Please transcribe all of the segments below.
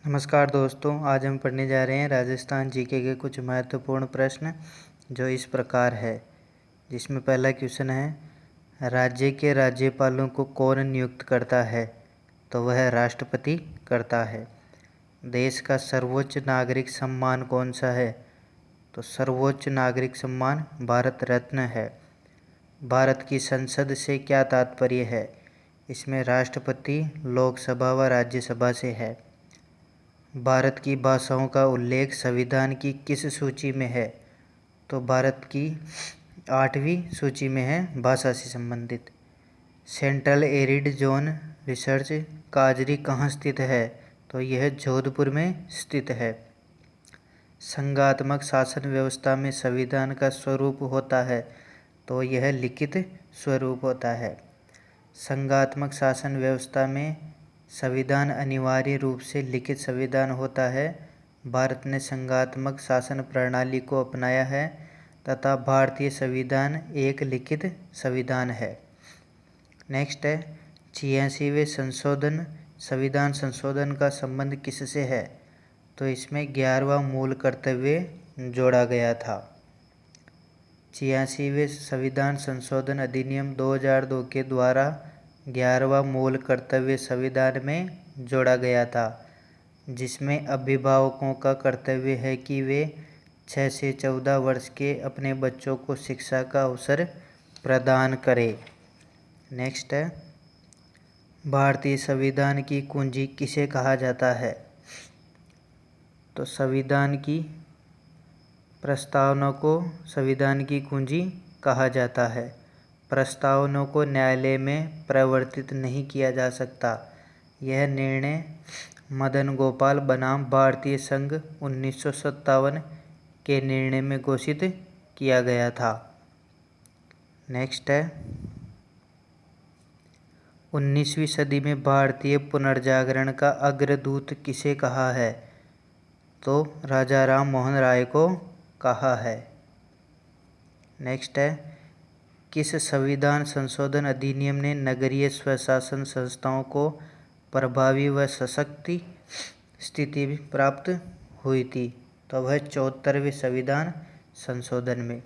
नमस्कार दोस्तों, आज हम पढ़ने जा रहे हैं राजस्थान जीके के कुछ महत्वपूर्ण प्रश्न जो इस प्रकार है। जिसमें पहला क्वेश्चन है, राज्य के राज्यपालों को कौन नियुक्त करता है? तो वह राष्ट्रपति करता है। देश का सर्वोच्च नागरिक सम्मान कौन सा है? तो सर्वोच्च नागरिक सम्मान भारत रत्न है। भारत की संसद से क्या तात्पर्य है? इसमें राष्ट्रपति, लोकसभा व राज्यसभा से है। भारत की भाषाओं का उल्लेख संविधान की किस सूची में है? तो भारत की 8वीं सूची में है भाषा से संबंधित। सेंट्रल एरिड जोन रिसर्च काजरी कहाँ स्थित है? तो यह जोधपुर में स्थित है। संघात्मक शासन व्यवस्था में संविधान का स्वरूप होता है, तो यह लिखित स्वरूप होता है। संघात्मक शासन व्यवस्था में संविधान अनिवार्य रूप से लिखित संविधान होता है। भारत ने संघात्मक शासन प्रणाली को अपनाया है तथा भारतीय संविधान एक लिखित संविधान है। नेक्स्ट है, 86वें संविधान संशोधन का संबंध किससे है? तो इसमें 11वां मूल कर्तव्य जोड़ा गया था। 86वें संविधान संशोधन अधिनियम 2002 के द्वारा 11वां मूल कर्तव्य संविधान में जोड़ा गया था, जिसमें अभिभावकों का कर्तव्य है कि वे 6 से 14 वर्ष के अपने बच्चों को शिक्षा का अवसर प्रदान करें। नेक्स्ट है, भारतीय संविधान की कुंजी किसे कहा जाता है? तो संविधान की प्रस्तावना को संविधान की कुंजी कहा जाता है। प्रस्तावनाओं को न्यायालय में प्रवर्तित नहीं किया जा सकता। यह निर्णय मदन गोपाल बनाम भारतीय संघ 1957 के निर्णय में घोषित किया गया था। नेक्स्ट है, 19वीं सदी में भारतीय पुनर्जागरण का अग्रदूत किसे कहा है? तो राजा राम मोहन राय को कहा है। नेक्स्ट है, किस संविधान संशोधन अधिनियम ने नगरीय स्वशासन संस्थाओं को प्रभावी व सशक्त स्थिति प्राप्त हुई थी? तो वह 74वें संविधान संशोधन में।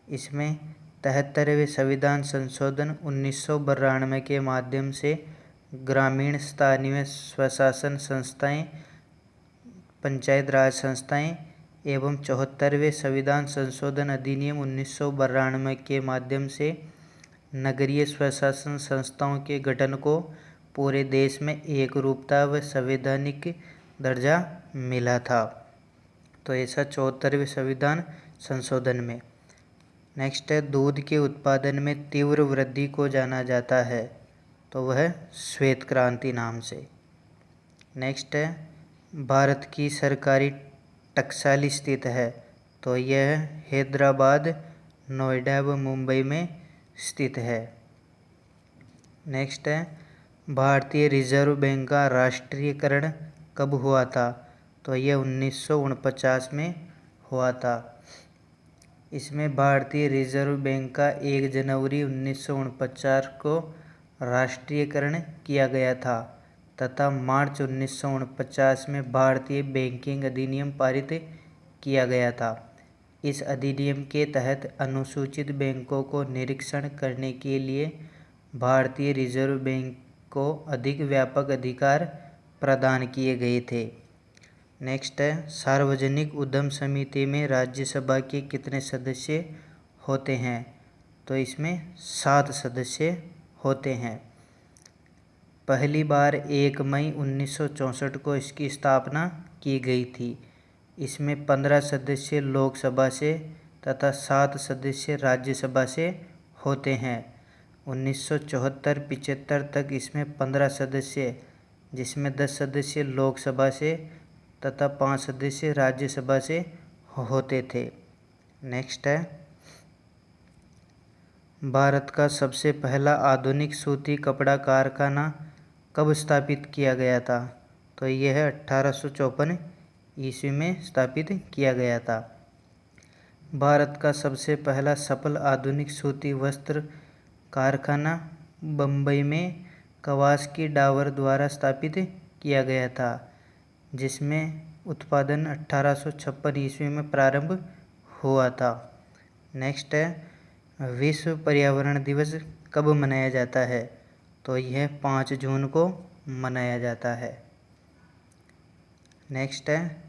इसमें 73वें संविधान संशोधन 1992 के माध्यम से ग्रामीण स्थानीय स्वशासन संस्थाएं, पंचायत राज संस्थाएं एवं 74वें संविधान संशोधन अधिनियम 1992 के माध्यम से नगरीय स्वशासन संस्थाओं के गठन को पूरे देश में एकरूपता व संवैधानिक दर्जा मिला था। तो ऐसा 74वें संविधान संशोधन में। नेक्स्ट है, दूध के उत्पादन में तीव्र वृद्धि को जाना जाता है, तो वह श्वेत क्रांति नाम से। नेक्स्ट है, भारत की सरकारी टकसाली स्थित है, तो यह हैदराबाद, नोएडा व मुंबई में स्थित है। नेक्स्ट है, भारतीय रिजर्व बैंक का राष्ट्रीयकरण कब हुआ था? तो यह 1949 में हुआ था। इसमें भारतीय रिजर्व बैंक का 1 जनवरी 1949 को राष्ट्रीयकरण किया गया था तथा मार्च 1949 में भारतीय बैंकिंग अधिनियम पारित किया गया था। इस अधिनियम के तहत अनुसूचित बैंकों को निरीक्षण करने के लिए भारतीय रिजर्व बैंक को अधिक व्यापक अधिकार प्रदान किए गए थे। नेक्स्ट है, सार्वजनिक उद्यम समिति में राज्यसभा के कितने सदस्य होते हैं? तो इसमें 7 सदस्य होते हैं। पहली बार 1 मई 1964 को इसकी स्थापना की गई थी। इसमें 15 सदस्य लोकसभा से तथा 7 सदस्य राज्यसभा से होते हैं। 1974-75 तक इसमें 15 सदस्य, जिसमें 10 सदस्य लोकसभा से तथा 5 सदस्य राज्यसभा से होते थे। नेक्स्ट है, भारत का सबसे पहला आधुनिक सूती कपड़ा कारखाना कब स्थापित किया गया था? तो यह 1854 ईस्वी में स्थापित किया गया था। भारत का सबसे पहला सफल आधुनिक सूती वस्त्र कारखाना बम्बई में कवासकी डावर द्वारा स्थापित किया गया था। जिसमें उत्पादन 1856 ईस्वी में प्रारंभ हुआ था। नेक्स्ट है विश्व पर्यावरण दिवस कब मनाया जाता है? तो यह 5 जून को मनाया जाता है। नेक्स्ट है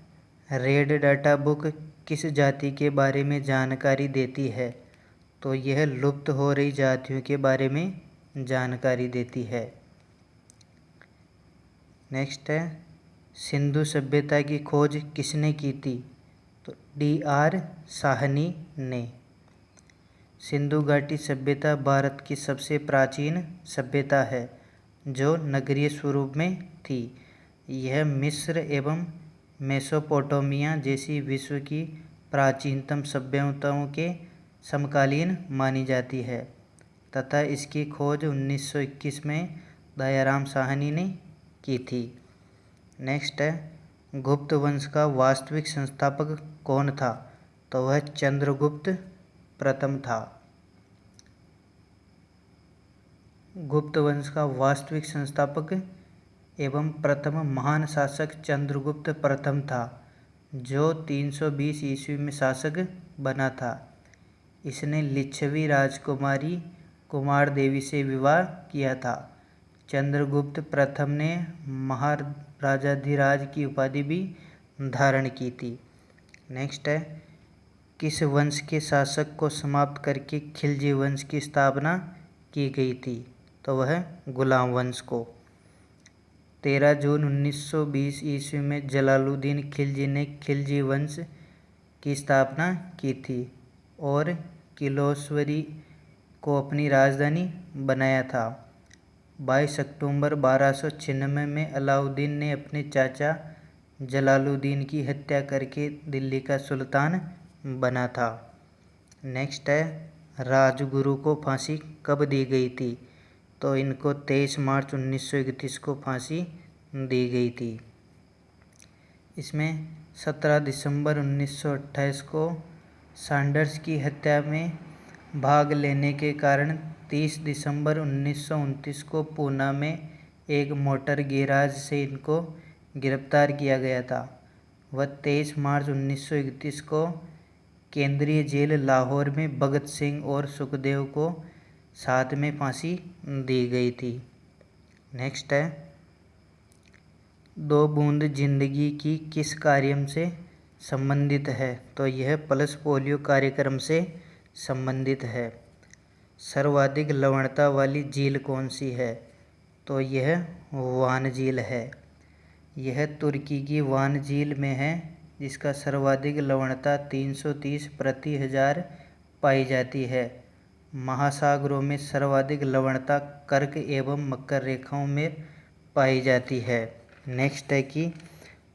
रेड डाटा बुक किस जाति के बारे में जानकारी देती है? तो यह लुप्त हो रही जातियों के बारे में जानकारी देती है। नेक्स्ट है सिंधु सभ्यता की खोज किसने की थी? तो D.R. साहनी ने। सिंधु घाटी सभ्यता भारत की सबसे प्राचीन सभ्यता है जो नगरीय स्वरूप में थी। यह मिस्र एवं मेसोपोटामिया जैसी विश्व की प्राचीनतम सभ्यताओं के समकालीन मानी जाती है तथा इसकी खोज 1921 में दयाराम साहनी ने की थी। नेक्स्ट है गुप्त वंश का वास्तविक संस्थापक कौन था? तो वह चंद्रगुप्त प्रथम था। गुप्त वंश का वास्तविक संस्थापक एवं प्रथम महान शासक चंद्रगुप्त प्रथम था जो 320 ईस्वी में शासक बना था। इसने लिच्छवी राजकुमारी कुमार देवी से विवाह किया था। चंद्रगुप्त प्रथम ने महाराजाधिराज की उपाधि भी धारण की थी। नेक्स्ट है किस वंश के शासक को समाप्त करके खिलजी वंश की स्थापना की गई थी? तो वह गुलाम वंश को। 13 जून 1920 ईस्वी में जलालुद्दीन खिलजी ने खिलजी वंश की स्थापना की थी और किलोस्वरी को अपनी राजधानी बनाया था। 22 अक्टूबर 1296 में अलाउद्दीन ने अपने चाचा जलालुद्दीन की हत्या करके दिल्ली का सुल्तान बना था। नेक्स्ट है राजगुरु को फांसी कब दी गई थी? तो इनको 23 मार्च 1931 को फांसी दी गई थी। इसमें 17 दिसंबर 1928 को सैंडर्स की हत्या में भाग लेने के कारण 30 दिसंबर 1929 को पूना में एक मोटर गैराज से इनको गिरफ्तार किया गया था। वह 23 मार्च 1931 को केंद्रीय जेल लाहौर में भगत सिंह और सुखदेव को साथ में फांसी दी गई थी। नेक्स्ट है 2 बूंद जिंदगी की किस कार्यक्रम से संबंधित है? तो यह पल्स पोलियो कार्यक्रम से संबंधित है। सर्वाधिक लवणता वाली झील कौन सी है? तो यह वान झील है। यह तुर्की की वान झील में है जिसका सर्वाधिक लवणता 330 प्रति हजार पाई जाती है। महासागरों में सर्वाधिक लवणता कर्क एवं मकर रेखाओं में पाई जाती है। नेक्स्ट है कि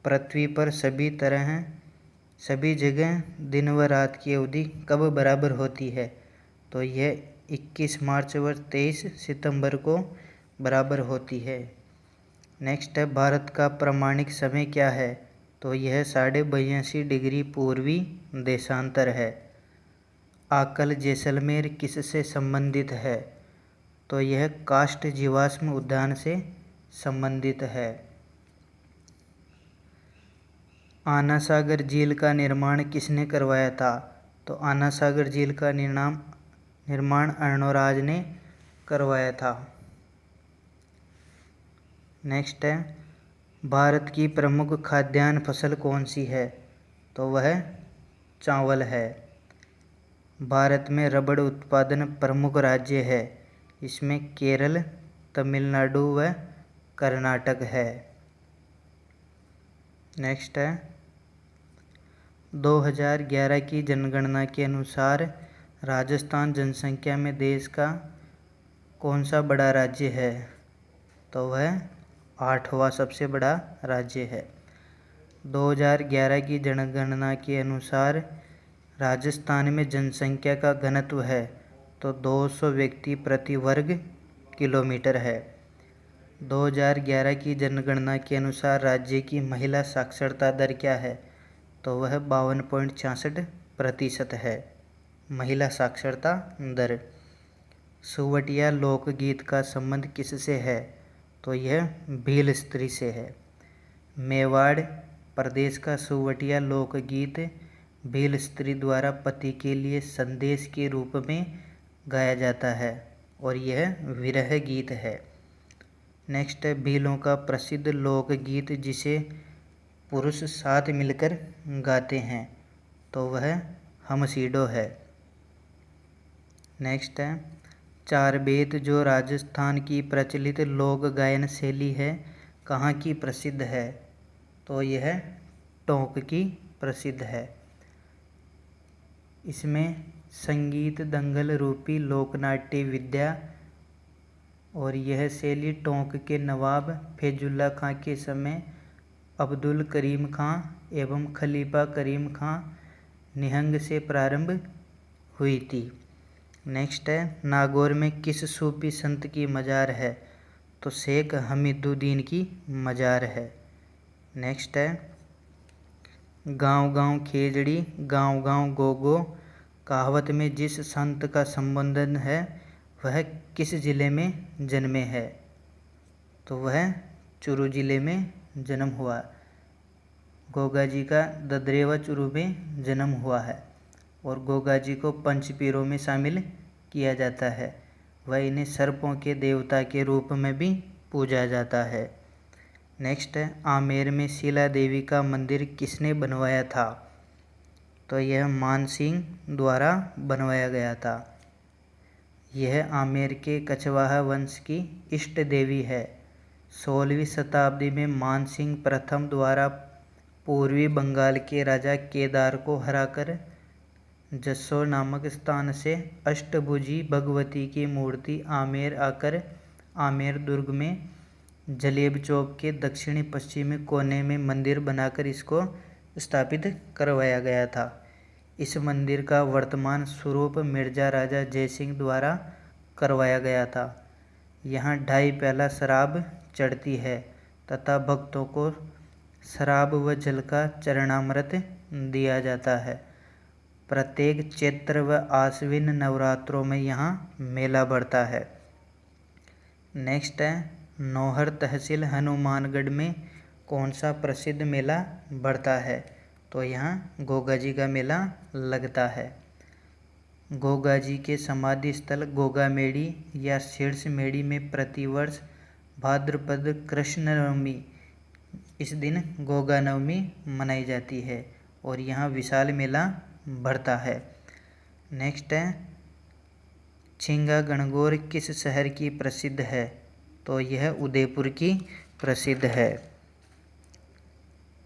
पृथ्वी पर सभी जगह दिन व रात की अवधि कब बराबर होती है? तो यह 21 मार्च व 23 सितंबर को बराबर होती है। नेक्स्ट है भारत का प्रामाणिक समय क्या है? तो यह 82.5 डिग्री पूर्वी देशांतर है। आकल जैसलमेर किससे संबंधित है? तो यह काष्ठ जीवाश्म उद्यान से संबंधित है। आना सागर झील का निर्माण किसने करवाया था? तो आना सागर झील का निर्माण अर्णोराज ने करवाया था। नेक्स्ट है भारत की प्रमुख खाद्यान्न फसल कौन सी है? तो वह चावल है। भारत में रबड़ उत्पादन प्रमुख राज्य है। इसमें केरल, तमिलनाडु व कर्नाटक है। नेक्स्ट है 2011 की जनगणना के अनुसार राजस्थान जनसंख्या में देश का कौन सा बड़ा राज्य है? तो वह 8वां सबसे बड़ा राज्य है। 2011 की जनगणना के अनुसार राजस्थान में जनसंख्या का घनत्व है तो 200 व्यक्ति प्रति वर्ग किलोमीटर है। 2011 की जनगणना के अनुसार राज्य की महिला साक्षरता दर क्या है? तो वह 52.66% है महिला साक्षरता दर। सुवटिया लोकगीत का संबंध किससे है? तो यह भील स्त्री से है। मेवाड़ प्रदेश का सुवटिया लोकगीत भील स्त्री द्वारा पति के लिए संदेश के रूप में गाया जाता है और यह विरह गीत है। नेक्स्ट है भीलों का प्रसिद्ध लोकगीत जिसे पुरुष साथ मिलकर गाते हैं, तो वह हमसीडो है। नेक्स्ट है चार बेत जो राजस्थान की प्रचलित लोक गायन शैली है, कहाँ की प्रसिद्ध है, तो यह टोंक की प्रसिद्ध है। इसमें संगीत दंगल रूपी लोकनाट्य विद्या और यह शैली टोंक के नवाब फैजुल्ला खां के समय अब्दुल करीम खां एवं खलीफा करीम खां निहंग से प्रारंभ हुई थी। नेक्स्ट है नागौर में किस सूफी संत की मज़ार है, तो शेख हमीदुद्दीन की मज़ार है। नेक्स्ट है गांव गांव खेजड़ी गांव गांव गोगो कहावत में जिस संत का संबोधन है वह किस जिले में जन्मे है, तो वह चुरू जिले में जन्म हुआ। गोगा जी का ददरेवा चुरू में जन्म हुआ है और गोगा जी को पंचपीरों में शामिल किया जाता है। वह इन्हें सर्पों के देवता के रूप में भी पूजा जाता है। नेक्स्ट है आमेर में शीला देवी का मंदिर किसने बनवाया था, तो यह मानसिंह द्वारा बनवाया गया था। यह आमेर के कछवाहा वंश की इष्ट देवी है। 16वीं शताब्दी में मानसिंह प्रथम द्वारा पूर्वी बंगाल के राजा केदार को हराकर जसोर नामक स्थान से अष्टभुजी भगवती की मूर्ति आमेर आकर आमेर दुर्ग में जलेब चौक के दक्षिणी पश्चिमी कोने में मंदिर बनाकर इसको स्थापित करवाया गया था। इस मंदिर का वर्तमान स्वरूप मिर्जा राजा जयसिंह द्वारा करवाया गया था। यहाँ 2.5 प्याला शराब चढ़ती है तथा भक्तों को शराब व जल का चरणामृत दिया जाता है। प्रत्येक चैत्र व आश्विन नवरात्रों में यहाँ मेला बढ़ता है। नेक्स्ट है नौहर तहसील हनुमानगढ़ में कौन सा प्रसिद्ध मेला बढ़ता है, तो यहाँ गोगा जी का मेला लगता है। गोगा जी के समाधि स्थल गोगा मेड़ी या शीर्ष मेड़ी में प्रतिवर्ष भाद्रपद कृष्ण नवमी इस दिन गोगा नवमी मनाई जाती है और यहाँ विशाल मेला बढ़ता है। नेक्स्ट है छिंगा गणगौर किस शहर की प्रसिद्ध है, तो यह उदयपुर की प्रसिद्ध है।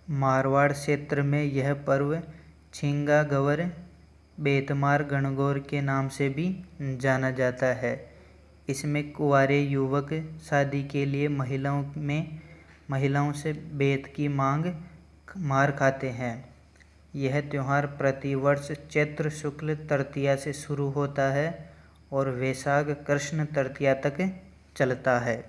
मारवाड़ क्षेत्र में यह पर्व छिंगा गवर बेतमार गणगौर के नाम से भी जाना जाता है। इसमें कुंवारे युवक शादी के लिए महिलाओं से बेत की मार खाते हैं। यह त्यौहार प्रतिवर्ष चैत्र शुक्ल तृतीया से शुरू होता है और वैशाख कृष्ण तृतीया तक चलता है।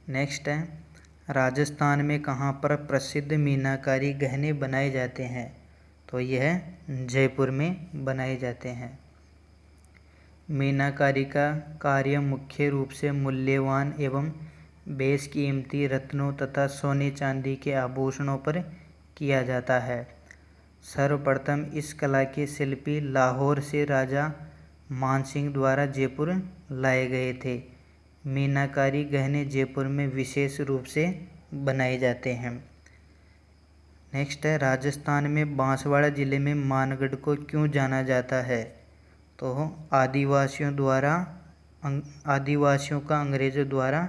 नेक्स्ट है राजस्थान में कहाँ पर प्रसिद्ध मीनाकारी गहने बनाए जाते हैं, तो यह जयपुर में बनाए जाते हैं। मीनाकारी का कार्य मुख्य रूप से मूल्यवान एवं बेशकीमती रत्नों तथा सोने चांदी के आभूषणों पर किया जाता है। सर्वप्रथम इस कला के शिल्पी लाहौर से राजा मानसिंह द्वारा जयपुर लाए गए थे। मीनाकारी गहने जयपुर में विशेष रूप से बनाए जाते हैं। नेक्स्ट है राजस्थान में बांसवाड़ा जिले में मानगढ़ को क्यों जाना जाता है, तो आदिवासियों का अंग्रेज़ों द्वारा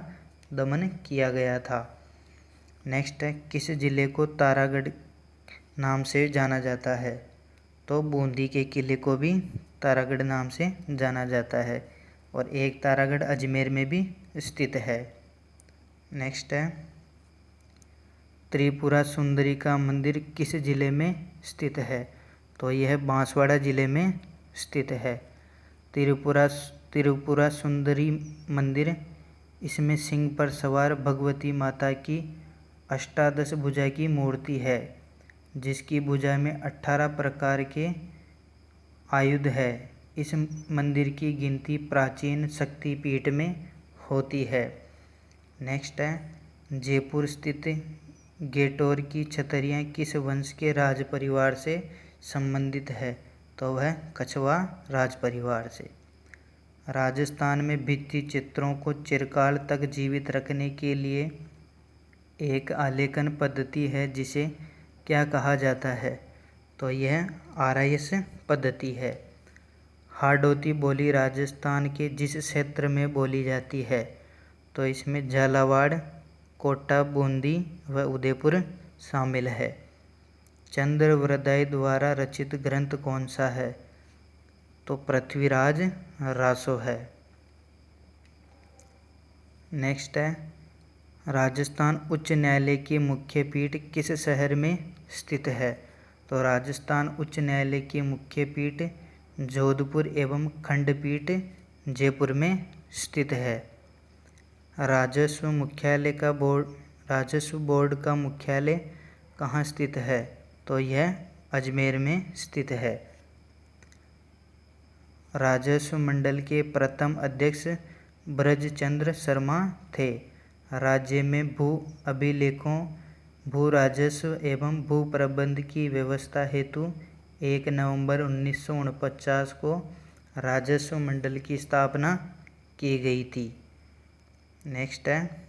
दमन किया गया था। नेक्स्ट है किस जिले को तारागढ़ नाम से जाना जाता है, तो बूंदी के किले को भी तारागढ़ नाम से जाना जाता है और एक तारागढ़ अजमेर में भी स्थित है। नेक्स्ट है त्रिपुरा सुंदरी का मंदिर किस जिले में स्थित है, तो यह बांसवाड़ा जिले में स्थित है। त्रिपुरा सुंदरी मंदिर इसमें सिंह पर सवार भगवती माता की 18 भुजा की मूर्ति है, जिसकी भुजा में 18 प्रकार के आयुध है। इस मंदिर की गिनती प्राचीन शक्तिपीठ में होती है। नेक्स्ट है जयपुर स्थित गेटोर की छतरियाँ किस वंश के राज परिवार से संबंधित है? तो वह कछवाह राज परिवार से। राजस्थान में भित्ति चित्रों को चिरकाल तक जीवित रखने के लिए एक आलेखन पद्धति है जिसे क्या कहा जाता है? तो यह आरएस पद्धति है। हाड़ौती बोली राजस्थान के जिस क्षेत्र में बोली जाती है? तो इसमें झालावाड़, कोटा, बूंदी व उदयपुर शामिल है। चंद्रवरदाई द्वारा रचित ग्रंथ कौन सा है? तो पृथ्वीराज रासो है। नेक्स्ट है, राजस्थान उच्च न्यायालय की मुख्य पीठ किस शहर में स्थित है? तो राजस्थान उच्च न्यायालय की मुख्य पीठ जोधपुर एवं खंडपीठ जयपुर में स्थित है। राजस्व बोर्ड का मुख्यालय कहाँ स्थित है? तो यह अजमेर में स्थित है। राजस्व मंडल के प्रथम अध्यक्ष ब्रजचंद्र शर्मा थे। राज्य में भू अभिलेखों, भू राजस्व एवं भू प्रबंध की व्यवस्था हेतु 1 नवंबर 1949 को राजस्व मंडल की स्थापना की गई थी। नेक्स्ट है,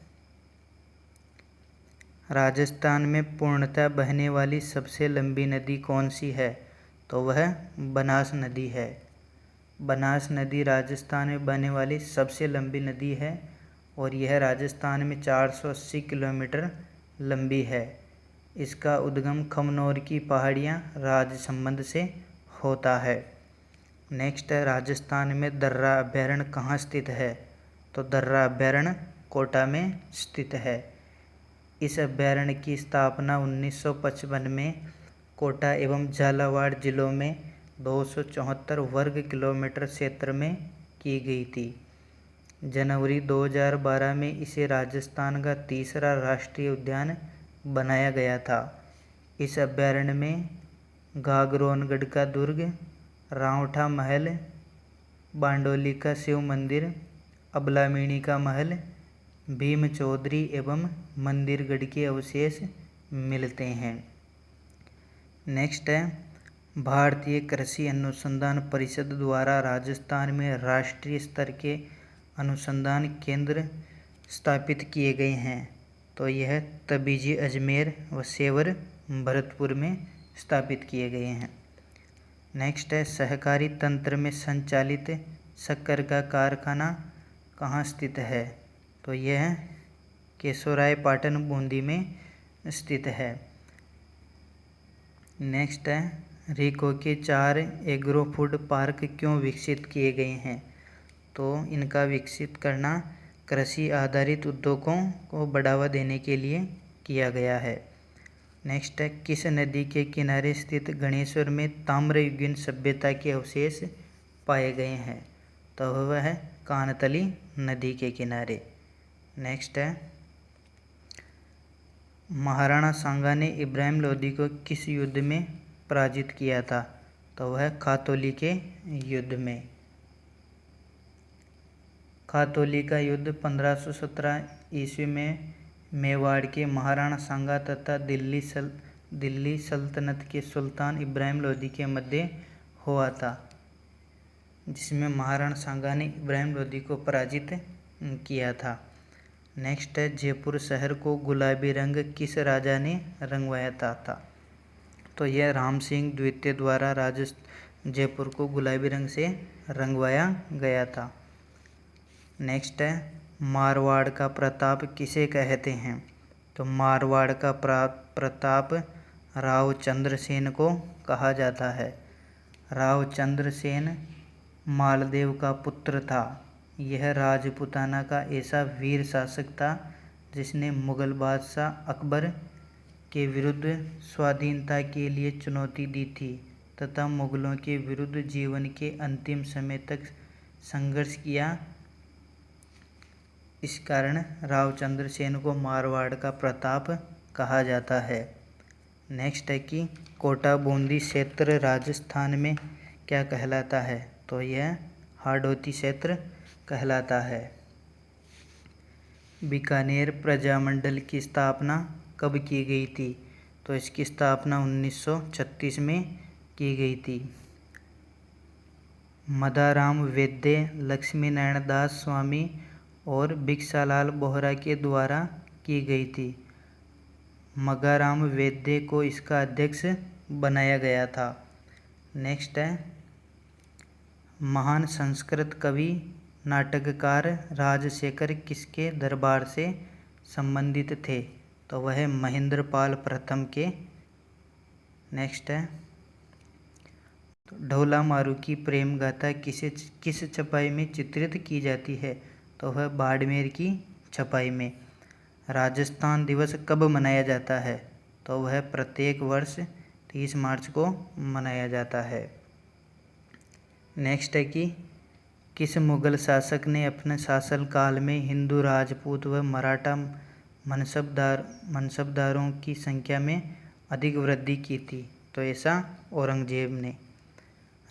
राजस्थान में पूर्णतः बहने वाली सबसे लंबी नदी कौन सी है? तो वह बनास नदी है। बनास नदी राजस्थान में बहने वाली सबसे लंबी नदी है और यह राजस्थान में 480 किलोमीटर लंबी है। इसका उद्गम खमनोर की पहाड़ियाँ राजसमंद से होता है। नेक्स्ट है, राजस्थान में दर्रा अभयारण्य कहाँ स्थित है? तो दर्रा अभयारण्य कोटा में स्थित है। इस अभयारण्य की स्थापना 1955 में कोटा एवं झालावाड़ जिलों में 274 वर्ग किलोमीटर क्षेत्र में की गई थी। जनवरी 2012 में इसे राजस्थान का तीसरा राष्ट्रीय उद्यान बनाया गया था। इस अभयारण्य में घाघरोनगढ़ का दुर्ग, रावठा महल, बांडोली का शिव मंदिर, अबलामिणी का महल, भीम चौधरी एवं मंदिरगढ़ के अवशेष मिलते हैं। नेक्स्ट है, भारतीय कृषि अनुसंधान परिषद द्वारा राजस्थान में राष्ट्रीय स्तर के अनुसंधान केंद्र स्थापित किए गए हैं। तो यह तबीजी अजमेर व सेवर भरतपुर में स्थापित किए गए हैं। नेक्स्ट है, सहकारी तंत्र में संचालित शक्कर का कारखाना कहाँ स्थित है? तो यह केशोराय पाटन बूंदी में स्थित है। नेक्स्ट है, रीको के 4 एग्रो फूड पार्क क्यों विकसित किए गए हैं? तो इनका विकसित करना कृषि आधारित उद्योगों को बढ़ावा देने के लिए किया गया है। नेक्स्ट है, किस नदी के किनारे स्थित गणेश्वर में ताम्रयुगीन सभ्यता के अवशेष पाए गए हैं? तो वह है कानतली नदी के किनारे। नेक्स्ट है, महाराणा सांगा ने इब्राहिम लोदी को किस युद्ध में पराजित किया था? तो वह खातौली के युद्ध में। खातौली का युद्ध 1517 ईस्वी में मेवाड़ के महाराणा सांगा तथा दिल्ली सल्तनत के सुल्तान इब्राहिम लोदी के मध्य हुआ था, जिसमें महाराणा सांगा ने इब्राहिम लोदी को पराजित किया था। नेक्स्ट है, जयपुर शहर को गुलाबी रंग किस राजा ने रंगवाया था? तो यह राम सिंह द्वितीय द्वारा जयपुर को गुलाबी रंग से रंगवाया गया था। नेक्स्ट है, मारवाड़ का प्रताप किसे कहते हैं? तो मारवाड़ का प्रताप राव चंद्रसेन को कहा जाता है। राव चंद्रसेन मालदेव का पुत्र था। यह राजपूताना का ऐसा वीर शासक था जिसने मुगल बादशाह अकबर के विरुद्ध स्वाधीनता के लिए चुनौती दी थी तथा मुगलों के विरुद्ध जीवन के अंतिम समय तक संघर्ष किया। इस कारण राव चंद्रसेन को मारवाड़ का प्रताप कहा जाता है। नेक्स्ट है कि कोटा बूंदी क्षेत्र राजस्थान में क्या कहलाता है? तो यह हाड़ौती क्षेत्र कहलाता है। बीकानेर प्रजामंडल की स्थापना कब की गई थी? तो इसकी स्थापना 1936 में की गई थी। मदाराम वैद्य, लक्ष्मी नारायण दास स्वामी और भिक्षालाल बोहरा के द्वारा की गई थी। मगाराम वैद्य को इसका अध्यक्ष बनाया गया था। नेक्स्ट है, महान संस्कृत कवि नाटककार राजशेखर किसके दरबार से संबंधित थे? तो वह महेंद्रपाल प्रथम के। नेक्स्ट है, ढोला मारू की प्रेम गाथा किस छपाई में चित्रित की जाती है? तो वह बाड़मेर की छपाई में। राजस्थान दिवस कब मनाया जाता है? तो वह प्रत्येक वर्ष 30 मार्च को मनाया जाता है। नेक्स्ट है कि किस मुगल शासक ने अपने शासनकाल में हिंदू, राजपूत व मराठा मनसबदारों की संख्या में अधिक वृद्धि की थी? तो ऐसा औरंगजेब ने।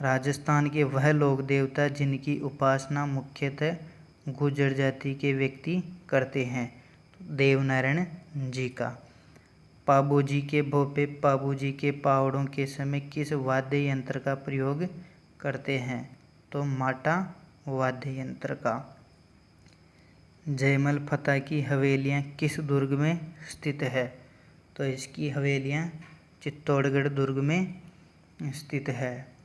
राजस्थान के वह लोक देवता जिनकी उपासना मुख्यतः गुर्जर जाति के व्यक्ति करते हैं? देवनारायण जी का। पाबूजी के भोपे पाबूजी के पावड़ों के समय किस वाद्य यंत्र का प्रयोग करते हैं? तो माटा वाद्य यंत्र का। जयमल फतह की हवेलियाँ किस दुर्ग में स्थित है? तो इसकी हवेलियाँ चित्तौड़गढ़ दुर्ग में स्थित है।